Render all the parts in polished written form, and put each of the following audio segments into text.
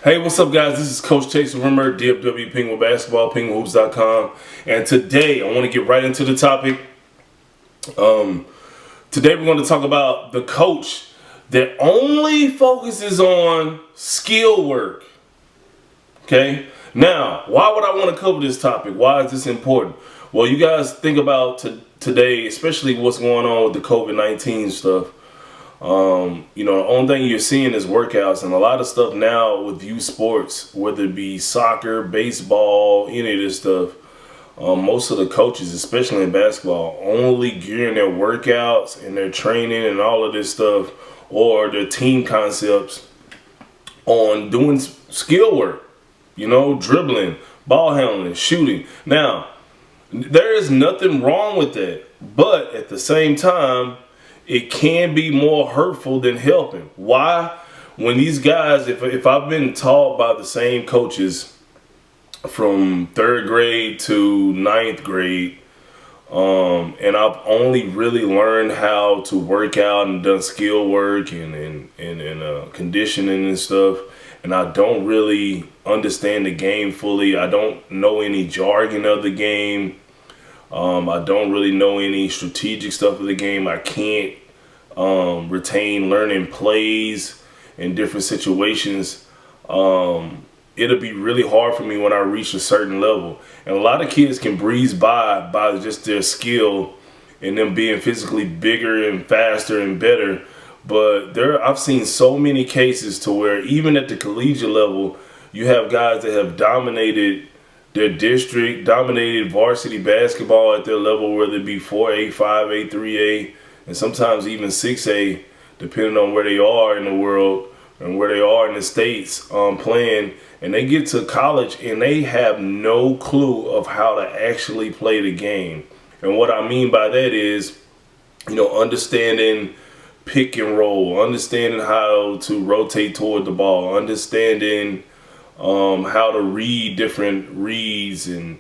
Hey, what's up, guys? This is Coach Chase. Remember, DFW Penguin Basketball, Penguinhoops.com. And today, I want to get right into the topic. Today, we're going to talk about the coach that only focuses on skill work. Okay? Now, why would I want to cover this topic? Why is this important? Well, you guys think about today, especially what's going on with the COVID-19 stuff. The only thing you're seeing is workouts, and a lot of stuff now with youth sports, whether it be soccer, baseball, any of this stuff. Most of the coaches, especially in basketball, only gearing their workouts and their training and all of this stuff, or their team concepts, on doing skill work. Dribbling, ball handling, shooting. Now, there is nothing wrong with that, but at the same time, it can be more hurtful than helping. Why? When these guys, if I've been taught by the same coaches from 3rd grade to 9th grade, and I've only really learned how to work out and done skill work and conditioning and stuff, and I don't really understand the game fully. I don't know any jargon of the game. I don't really know any strategic stuff of the game. I can't retain learning plays in different situations. It'll be really hard for me when I reach a certain level. And a lot of kids can breeze by just their skill and them being physically bigger and faster and better. But I've seen so many cases to where even at the collegiate level, you have guys that have dominated their district, dominated varsity basketball at their level, whether it be 4A, 5A, 3A, and sometimes even 6A, depending on where they are in the world and where they are in the States playing. And they get to college and they have no clue of how to actually play the game. And what I mean by that is, understanding pick and roll, understanding how to rotate toward the ball, understanding how to read different reads and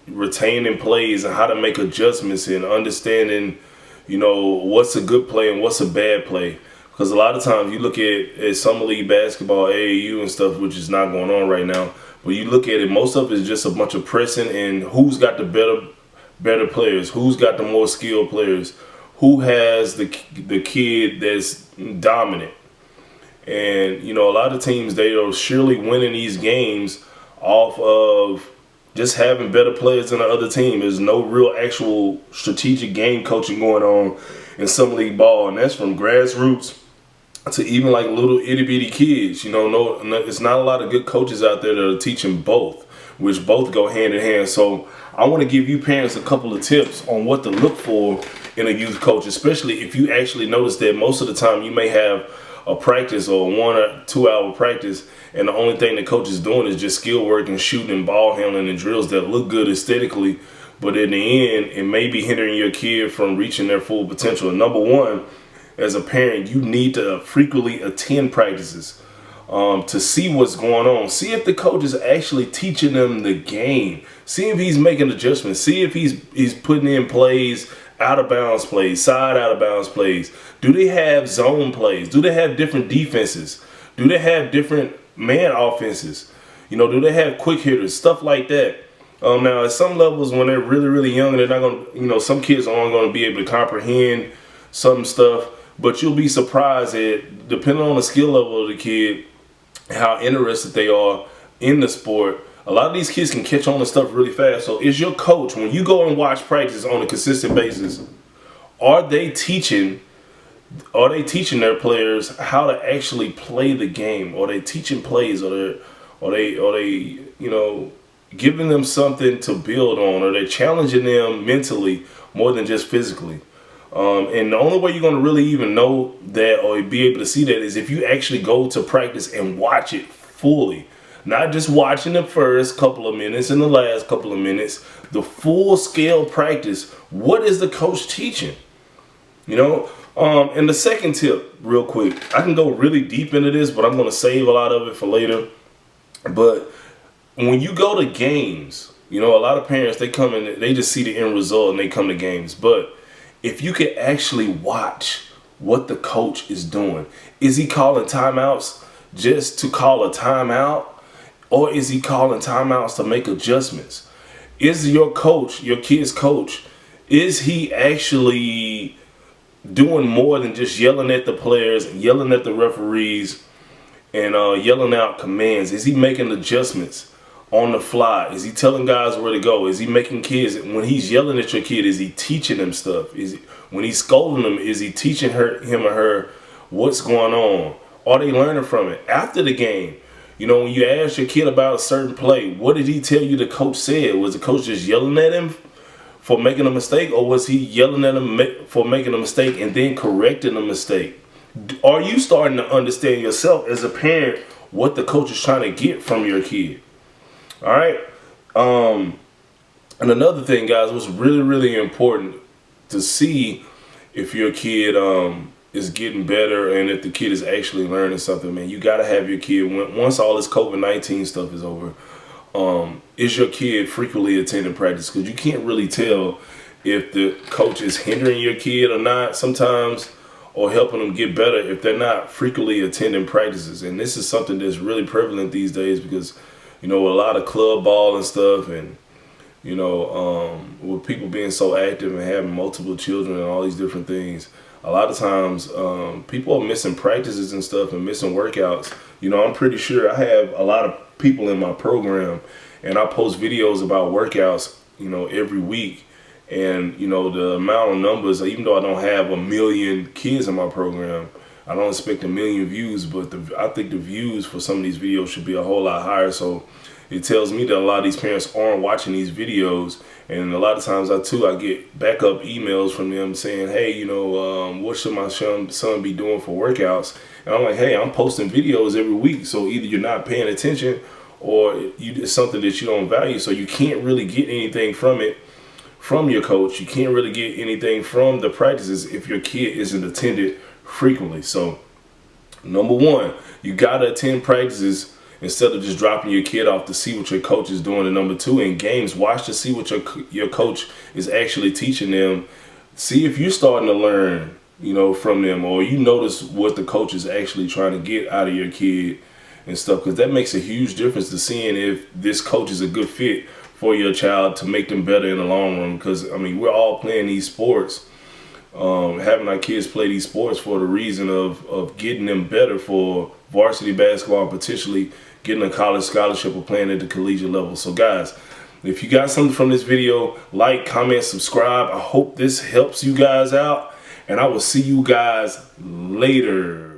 retaining plays and how to make adjustments and understanding, what's a good play and what's a bad play. Because a lot of times you look at Summer League basketball, AAU and stuff, which is not going on right now, but you look at it, most of it is just a bunch of pressing and who's got the better players, who's got the more skilled players, who has the kid that's dominant. And, a lot of teams, they are surely winning these games off of just having better players than the other team. There's no real actual strategic game coaching going on in Summer League ball. And that's from grassroots to even like little itty bitty kids. It's not a lot of good coaches out there that are teaching both, which both go hand in hand. So I want to give you parents a couple of tips on what to look for in a youth coach, especially if you actually notice that most of the time you may have a practice or 1 or 2 hour practice, and the only thing the coach is doing is just skill work and shooting, ball handling, and drills that look good aesthetically, but in the end, it may be hindering your kid from reaching their full potential. And number one, as a parent, you need to frequently attend practices to see what's going on. See if the coach is actually teaching them the game. See if he's making adjustments. See if he's putting in plays, out of bounds plays, side out of bounds plays. Do they have zone plays? Do they have different defenses? Do they have different man offenses? Do they have quick hitters? Stuff like that. Now, at some levels, when they're really, really young, they're not going to, some kids aren't going to be able to comprehend some stuff, but you'll be surprised at, depending on the skill level of the kid, how interested they are in the sport. A lot of these kids can catch on to stuff really fast. So is your coach, when you go and watch practice on a consistent basis, are they teaching their players how to actually play the game? Are they teaching plays? Are they giving them something to build on? Are they challenging them mentally more than just physically? And the only way you're going to really even know that or be able to see that is if you actually go to practice and watch it fully. Not just watching the first couple of minutes and the last couple of minutes, the full scale practice. What is the coach teaching? And the second tip, real quick, I can go really deep into this, but I'm going to save a lot of it for later. But when you go to games, a lot of parents, they come in, they just see the end result and they come to games. But if you could actually watch what the coach is doing, is he calling timeouts? just to call a timeout, or is he calling timeouts to make adjustments? Is your coach, your kid's coach, is he actually doing more than just yelling at the players and yelling at the referees and yelling out commands? Is he making adjustments on the fly? Is he telling guys where to go? Is he making kids, when he's yelling at your kid, is he teaching them stuff? Is he, when he's scolding them, is he teaching him or her what's going on? Are they learning from it? After the game, you know, when you ask your kid about a certain play, what did he tell you the coach said? Was the coach just yelling at him for making a mistake, or was he yelling at him for making a mistake and then correcting the mistake? Are you starting to understand yourself as a parent what the coach is trying to get from your kid? All right. And another thing, guys, what's really, really important to see if your kid is getting better and if the kid is actually learning something, man, you got to have your kid, once all this COVID-19 stuff is over, is your kid frequently attending practice? Because you can't really tell if the coach is hindering your kid or not sometimes, or helping them get better if they're not frequently attending practices. And this is something that's really prevalent these days because, you know, a lot of club ball and stuff, and, you know, with people being so active and having multiple children and all these different things, a lot of times people are missing practices and stuff and missing workouts. You know, I'm pretty sure I have a lot of people in my program, and I post videos about workouts, you know, every week. And, you know, the amount of numbers, even though I don't have 1 million kids in my program, I don't expect 1 million views, but I think the views for some of these videos should be a whole lot higher. So it tells me that a lot of these parents aren't watching these videos. And a lot of times I get backup emails from them saying, hey, you know, what should my son be doing for workouts? And I'm like, hey, I'm posting videos every week. So either you're not paying attention or it's something that you don't value. So you can't really get anything from it, from your coach. You can't really get anything from the practices if your kid isn't attended frequently. So number one, you got to attend practices instead of just dropping your kid off to see what your coach is doing. And number two, in games, watch to see what your coach is actually teaching them. See if you're starting to learn, you know, from them, or you notice what the coach is actually trying to get out of your kid and stuff, because that makes a huge difference to seeing if this coach is a good fit for your child to make them better in the long run. Because, I mean, we're all playing these sports, having our kids play these sports for the reason of getting them better for varsity basketball and potentially getting a college scholarship or playing at the collegiate level. So guys, if you got something from this video, like, comment, subscribe. I hope this helps you guys out, and I will see you guys later.